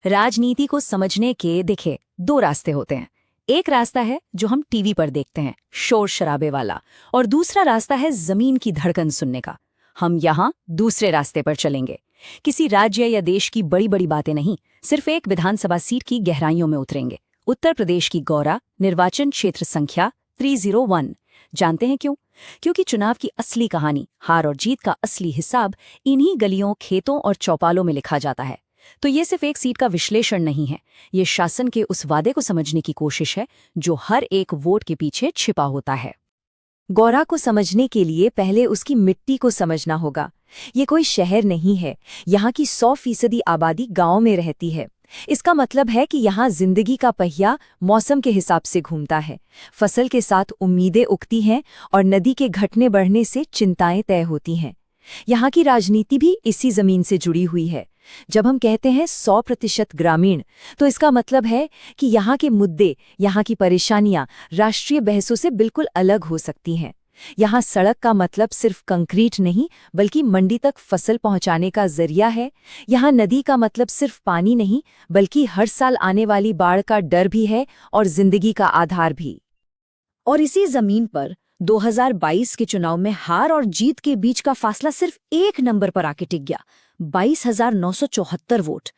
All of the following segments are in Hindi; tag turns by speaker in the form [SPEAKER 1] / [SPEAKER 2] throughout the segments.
[SPEAKER 1] राजनीति को समझने के देखिए दो रास्ते होते हैं। एक रास्ता है जो हम टीवी पर देखते हैं, शोर शराबे वाला, और दूसरा रास्ता है जमीन की धड़कन सुनने का। हम यहाँ दूसरे रास्ते पर चलेंगे। किसी राज्य या देश की बड़ी बड़ी बातें नहीं, सिर्फ एक विधानसभा सीट की गहराइयों में उतरेंगे। उत्तर प्रदेश की गौरा, निर्वाचन क्षेत्र संख्या 301। जानते हैं क्यों? क्योंकि चुनाव की असली कहानी, हार और जीत का असली हिसाब इन्हीं गलियों, खेतों और चौपालों में लिखा जाता है। तो ये सिर्फ एक सीट का विश्लेषण नहीं है, ये शासन के उस वादे को समझने की कोशिश है जो हर एक वोट के पीछे छिपा होता है।
[SPEAKER 2] गौरा को समझने के लिए पहले उसकी मिट्टी को समझना होगा। ये कोई शहर नहीं है, यहाँ की 100% आबादी गांव में रहती है। इसका मतलब है कि यहाँ जिंदगी का पहिया मौसम के हिसाब से घूमता है। फसल के साथ उम्मीदें उगती हैं और नदी के घटने बढ़ने से चिंताएं तय होती हैं। यहाँ की राजनीति भी इसी जमीन से जुड़ी हुई है। जब हम कहते हैं 100% ग्रामीण, तो इसका मतलब है कि यहाँ के मुद्दे, यहाँ की परेशानियां राष्ट्रीय बहसों से बिल्कुल अलग हो सकती हैं। यहाँ सड़क का मतलब सिर्फ कंक्रीट नहीं, बल्कि मंडी तक फसल पहुंचाने का जरिया है। यहाँ नदी का मतलब सिर्फ पानी नहीं, बल्कि हर साल आने वाली बाढ़ का डर भी है और जिंदगी का आधार भी।
[SPEAKER 1] और इसी जमीन पर 2022 के चुनाव में हार और जीत के बीच का फासला सिर्फ एक नंबर पर आके टिक गया, 22,974 वोट।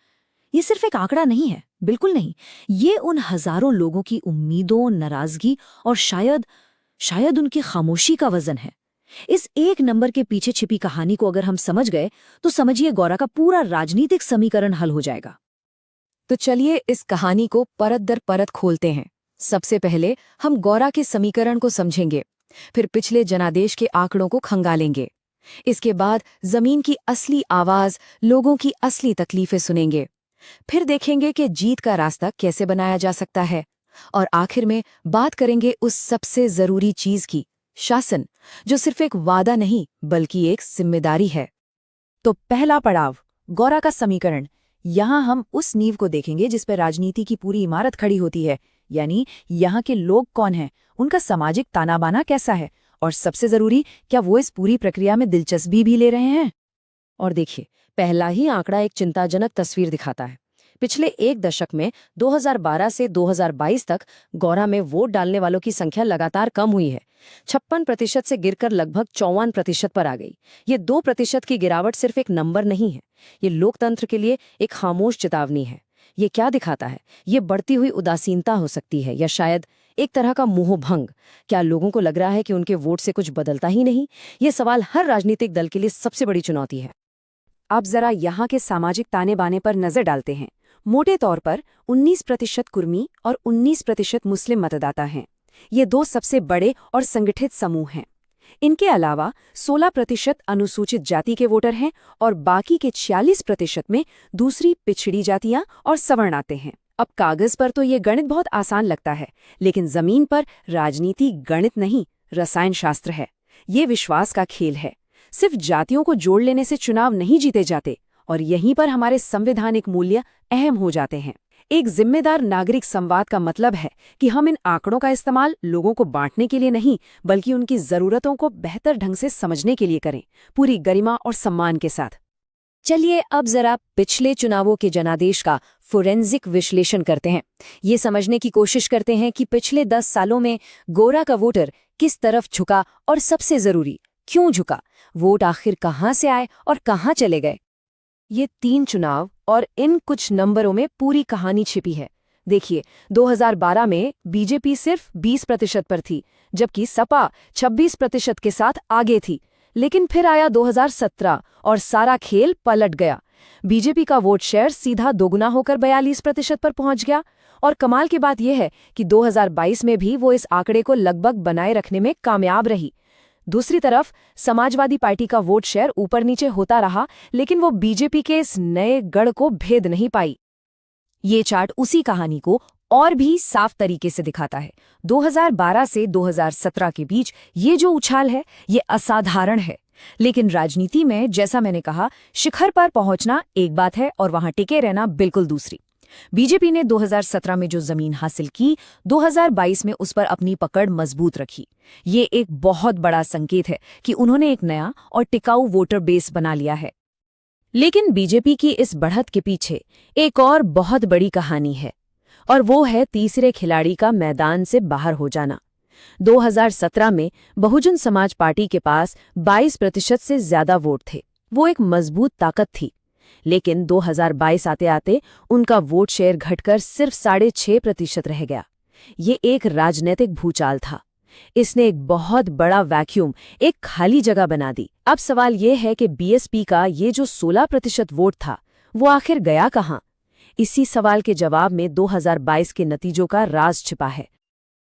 [SPEAKER 1] ये सिर्फ एक आंकड़ा नहीं है, बिल्कुल नहीं। ये उन हजारों लोगों की उम्मीदों, नाराजगी और शायद उनकी खामोशी का वजन है। इस एक नंबर के पीछे छिपी कहानी को अगर हम समझ गए तो समझिए गौरा का पूरा राजनीतिक समीकरण हल हो जाएगा।
[SPEAKER 2] तो चलिए इस कहानी को परत दर परत खोलते हैं। सबसे पहले हम गौरा के समीकरण को समझेंगे, फिर पिछले जनादेश के आंकड़ों को खंगालेंगे। इसके बाद जमीन की असली आवाज, लोगों की असली तकलीफें सुनेंगे। फिर देखेंगे कि जीत का रास्ता कैसे बनाया जा सकता है। और आखिर में बात करेंगे उस सबसे जरूरी चीज की, शासन, जो सिर्फ एक वादा नहीं बल्कि एक जिम्मेदारी है। तो पहला पड़ाव, गौरा का समीकरण। यहाँ हम उस नींव को देखेंगे जिस पर राजनीति की पूरी इमारत खड़ी होती है, यानी यहाँ के लोग कौन हैं, उनका सामाजिक ताना-बाना कैसा है, और सबसे जरूरी, क्या वो इस पूरी प्रक्रिया में दिलचस्पी भी ले रहे हैं।
[SPEAKER 1] और देखिए, पहला ही आंकड़ा एक चिंताजनक तस्वीर दिखाता है। पिछले एक दशक में 2012 से 2022 तक गौरा में वोट डालने वालों की संख्या लगातार कम हुई है। 56% से गिरकर लगभग 54% पर आ गई। ये 2% की गिरावट सिर्फ एक नंबर नहीं है, ये लोकतंत्र के लिए एक खामोश चेतावनी है। ये क्या दिखाता है? ये बढ़ती हुई उदासीनता हो सकती है, या शायद एक तरह का मोहभंग। क्या लोगों को लग रहा है कि उनके वोट से कुछ बदलता ही नहीं? ये सवाल हर राजनीतिक दल के लिए सबसे बड़ी चुनौती है।
[SPEAKER 2] अब जरा यहाँ के सामाजिक ताने बाने पर नजर डालते हैं। मोटे तौर पर 19% कुर्मी और 19% मुस्लिम मतदाता हैं। ये दो सबसे बड़े और संगठित समूह हैं। इनके अलावा 16% अनुसूचित जाति के वोटर हैं और बाकी के 46% में दूसरी पिछड़ी जातियां और सवर्ण आते हैं। अब कागज पर तो ये गणित बहुत आसान लगता है, लेकिन जमीन पर राजनीति गणित नहीं, रसायन शास्त्र है। ये विश्वास का खेल है। सिर्फ जातियों को जोड़ लेने से चुनाव नहीं जीते जाते, और यहीं पर हमारे संवैधानिक मूल्य अहम हो जाते हैं। एक जिम्मेदार नागरिक संवाद का मतलब है कि हम इन आंकड़ों का इस्तेमाल लोगों को बांटने के लिए नहीं, बल्कि उनकी जरूरतों को बेहतर ढंग से समझने के लिए करें, पूरी गरिमा और सम्मान के साथ।
[SPEAKER 1] चलिए अब जरा पिछले चुनावों के जनादेश का फोरेंसिक विश्लेषण करते हैं। ये समझने की कोशिश करते हैं कि पिछले 10 सालों में गौरा का वोटर किस तरफ झुका, और सबसे जरूरी, क्यों झुका। वोट आखिर कहाँ से आए और कहाँ चले गए।
[SPEAKER 2] ये 3 चुनाव और इन कुछ नंबरों में पूरी कहानी छिपी है। देखिए, 2012 में बीजेपी सिर्फ 20% पर थी, जबकि सपा 26% के साथ आगे थी। लेकिन फिर आया 2017 और सारा खेल पलट गया। बीजेपी का वोट शेयर सीधा दोगुना होकर 42% पर पहुंच गया। और कमाल की बात यह है कि 2022 में भी वो इस आंकड़े को लगभग बनाए रखने में कामयाब रही। दूसरी तरफ समाजवादी पार्टी का वोट शेयर ऊपर नीचे होता रहा, लेकिन वो बीजेपी के इस नए गढ़ को भेद नहीं पाई। ये चार्ट उसी कहानी को और भी साफ तरीके से दिखाता है। 2012 से 2017 के बीच ये जो उछाल है, ये असाधारण है। लेकिन राजनीति में, जैसा मैंने कहा, शिखर पर पहुंचना एक बात है और वहां टिके रहना बिल्कुल दूसरी। बीजेपी ने 2017 में जो जमीन हासिल की, 2022 में उस पर अपनी पकड़ मजबूत रखी। ये एक बहुत बड़ा संकेत है कि उन्होंने एक नया और टिकाऊ वोटर बेस बना लिया है। लेकिन बीजेपी की इस बढ़त के पीछे एक और बहुत बड़ी कहानी है, और वो है तीसरे खिलाड़ी का मैदान से बाहर हो जाना। 2017 में बहुजन समाज पार्टी के पास 22% से ज्यादा वोट थे। वो एक मजबूत ताकत थी। लेकिन 2022 आते आते उनका वोट शेयर घटकर सिर्फ 6.5% रह गया। ये एक राजनीतिक भूचाल था। इसने एक बहुत बड़ा वैक्यूम, एक खाली जगह बना दी। अब सवाल ये है कि बीएसपी का ये जो 16% वोट था, वो आखिर गया कहाँ? इसी सवाल के जवाब में 2022 के नतीजों का राज छिपा है।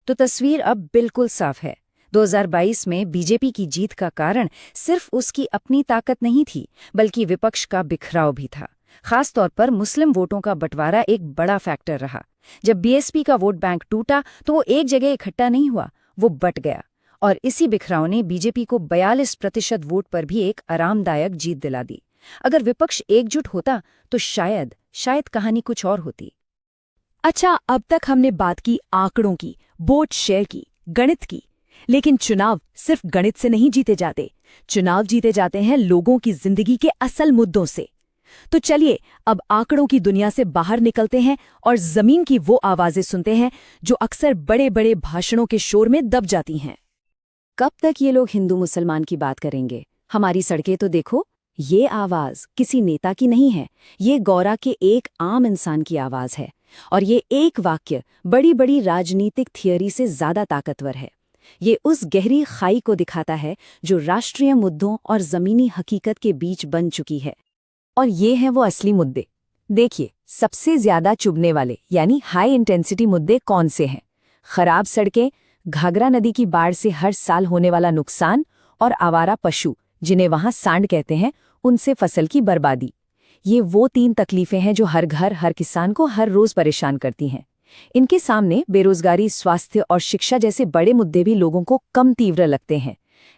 [SPEAKER 1] तो तस्वीर अब बिल्कुल साफ है। 2022 में बीजेपी की जीत का कारण सिर्फ उसकी अपनी ताकत नहीं थी, बल्कि विपक्ष का बिखराव भी था। खास तौर पर मुस्लिम वोटों का बंटवारा एक बड़ा फैक्टर रहा। जब बीएसपी का वोट बैंक टूटा तो वो एक जगह इकट्ठा नहीं हुआ, वो बट गया। और इसी बिखराव ने बीजेपी को 42% वोट पर भी एक आरामदायक जीत दिला दी। अगर विपक्ष एकजुट होता तो शायद कहानी कुछ और होती।
[SPEAKER 2] अच्छा, अब तक हमने बात की आंकड़ों की, वोट शेयर की, गणित की। लेकिन चुनाव सिर्फ गणित से नहीं जीते जाते। चुनाव जीते जाते हैं लोगों की जिंदगी के असल मुद्दों से। तो चलिए अब आंकड़ों की दुनिया से बाहर निकलते हैं और जमीन की वो आवाजें सुनते हैं जो अक्सर बड़े बड़े भाषणों के शोर में दब जाती हैं।
[SPEAKER 1] कब तक ये लोग हिंदू मुसलमान की बात करेंगे? हमारी सड़कें तो देखो। ये आवाज किसी नेता की नहीं है, ये गौरा के एक आम इंसान की आवाज है। और ये एक वाक्य बड़ी बड़ी राजनीतिक थियरी से ज्यादा ताकतवर है। ये उस गहरी खाई को दिखाता है जो राष्ट्रीय मुद्दों और जमीनी हकीकत के बीच बन चुकी है। और ये हैं वो असली मुद्दे। देखिए, सबसे ज्यादा चुभने वाले यानी हाई इंटेंसिटी मुद्दे कौन से हैं? खराब सड़कें, घाघरा नदी की बाढ़ से हर साल होने वाला नुकसान और आवारा पशु, जिन्हें वहां सांड कहते हैं, उनसे फसल की बर्बादी। ये वो 3 तकलीफें हैं जो हर घर, हर किसान को हर रोज परेशान करती हैं। इनके सामने बेरोजगारी, स्वास्थ्य और शिक्षा जैसे बड़े मुद्दे भी लोगों को कम तीव्र लगते हैं।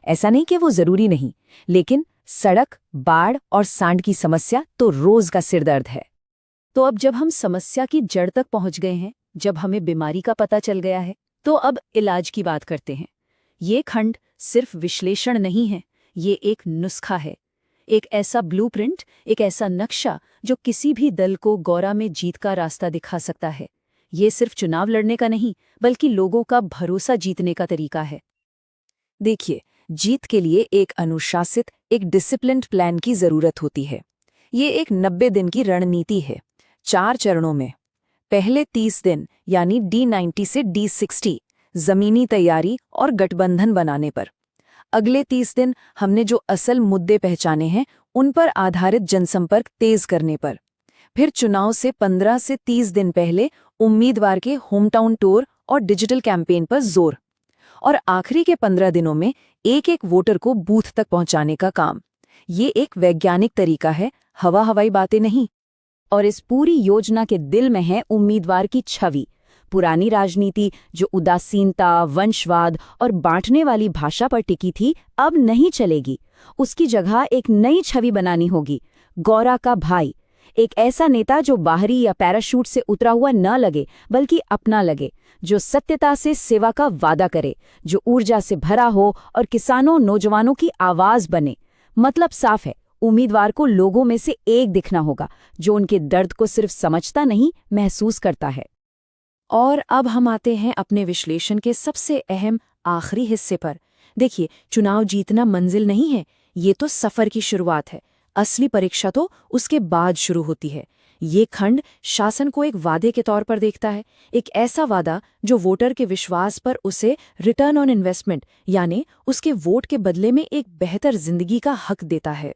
[SPEAKER 1] ऐसा नहीं कि वो जरूरी नहीं, लेकिन सड़क, बाढ़ और सांड की समस्या तो रोज का सिरदर्द है। तो अब जब हम समस्या की जड़ तक पहुंच गए हैं, जब हमें बीमारी का पता चल गया है, तो अब इलाज की बात करते हैं। ये खंड सिर्फ विश्लेषण नहीं है, ये एक नुस्खा है, एक ऐसा ब्लूप्रिंट, एक ऐसा नक्शा जो किसी भी दल को गौरा में जीत का रास्ता दिखा सकता है। ये सिर्फ चुनाव लड़ने का नहीं, बल्कि लोगों का भरोसा जीतने का तरीका है। देखिए, जीत के लिए एक अनुशासित, एक डिसिप्लिन्ड प्लान की जरूरत होती है। ये एक 90 दिन की रणनीति है, 4 चरणों में। पहले 30 दिन यानी D90 से D60 जमीनी तैयारी और गठबंधन बनाने पर। अगले 30 दिन हमने जो असल मुद्दे पहचाने हैं उन पर आधारित जनसंपर्क तेज करने पर। फिर चुनाव से 15 से 30 दिन पहले उम्मीदवार के होमटाउन टूर और डिजिटल कैंपेन पर जोर। और आखिरी के 15 दिनों में एक एक वोटर को बूथ तक पहुंचाने का काम। ये एक वैज्ञानिक तरीका है, हवाई बातें नहीं। और इस पूरी योजना के दिल में है उम्मीदवार की छवि। पुरानी राजनीति जो उदासीनता, वंशवाद और बांटने वाली भाषा पर टिकी थी, अब नहीं चलेगी। उसकी जगह एक नई छवि बनानी होगी। गौरा का भाई, एक ऐसा नेता जो बाहरी या पैराशूट से उतरा हुआ न लगे, बल्कि अपना लगे, जो सत्यता से सेवा का वादा करे, जो ऊर्जा से भरा हो और किसानों, नौजवानों की आवाज बने। मतलब साफ है, उम्मीदवार को लोगों में से एक दिखना होगा जो उनके दर्द को सिर्फ समझता नहीं, महसूस करता है। और अब हम आते हैं अपने विश्लेषण के सबसे अहम आखिरी हिस्से पर। देखिए, चुनाव जीतना मंजिल नहीं है, ये तो सफर की शुरुआत है। असली परीक्षा तो उसके बाद शुरू होती है। ये खंड शासन को एक वादे के तौर पर देखता है, एक ऐसा वादा जो वोटर के विश्वास पर उसे रिटर्न ऑन इन्वेस्टमेंट यानी उसके वोट के बदले में एक बेहतर जिंदगी का हक देता है।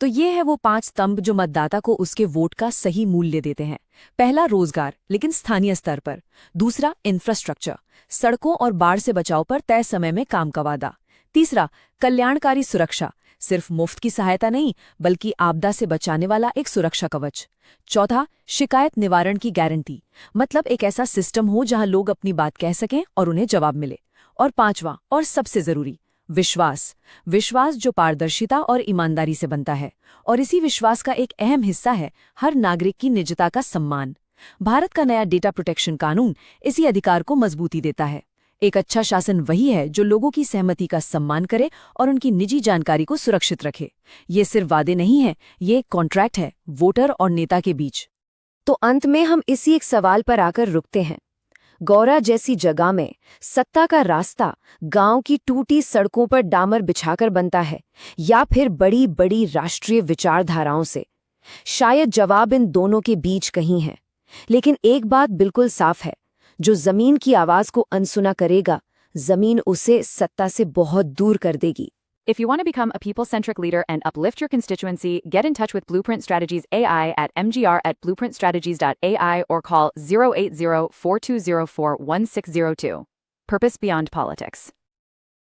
[SPEAKER 1] तो ये है वो 5 स्तंभ जो मतदाता को उसके वोट का सही मूल्य देते हैं। पहला, रोजगार, लेकिन स्थानीय स्तर पर। दूसरा, इंफ्रास्ट्रक्चर, सड़कों और बाढ़ से बचाव पर तय समय में काम का वादा। तीसरा, कल्याणकारी सुरक्षा, सिर्फ मुफ्त की सहायता नहीं, बल्कि आपदा से बचाने वाला एक सुरक्षा कवच। चौथा, शिकायत निवारण की गारंटी, मतलब एक ऐसा सिस्टम हो जहां लोग अपनी बात कह सकें और उन्हें जवाब मिले। और पांचवा और सबसे जरूरी, विश्वास। विश्वास जो पारदर्शिता और ईमानदारी से बनता है। और इसी विश्वास का एक अहम हिस्सा है हर नागरिक की निजता का सम्मान। भारत का नया डेटा प्रोटेक्शन कानून इसी अधिकार को मजबूती देता है। एक अच्छा शासन वही है जो लोगों की सहमति का सम्मान करे और उनकी निजी जानकारी को सुरक्षित रखे। ये सिर्फ वादे नहीं है, ये एक कॉन्ट्रैक्ट है वोटर और नेता के बीच।
[SPEAKER 2] तो अंत में हम इसी एक सवाल पर आकर रुकते हैं। गौरा जैसी जगह में सत्ता का रास्ता गांव की टूटी सड़कों पर डामर बिछाकर बनता है या फिर बड़ी बड़ी राष्ट्रीय विचारधाराओं से? शायद जवाब इन दोनों के बीच कहीं है। लेकिन एक बात बिल्कुल साफ है, जो जमीन की आवाज को अनसुना करेगा, जमीन उसे सत्ता से बहुत दूर कर देगी।
[SPEAKER 3] If you want to become a people-centric leader and uplift your constituency, get in touch with Blueprint Strategies AI at mgr@blueprintstrategies.ai or call 080-4204-1602. Purpose Beyond Politics.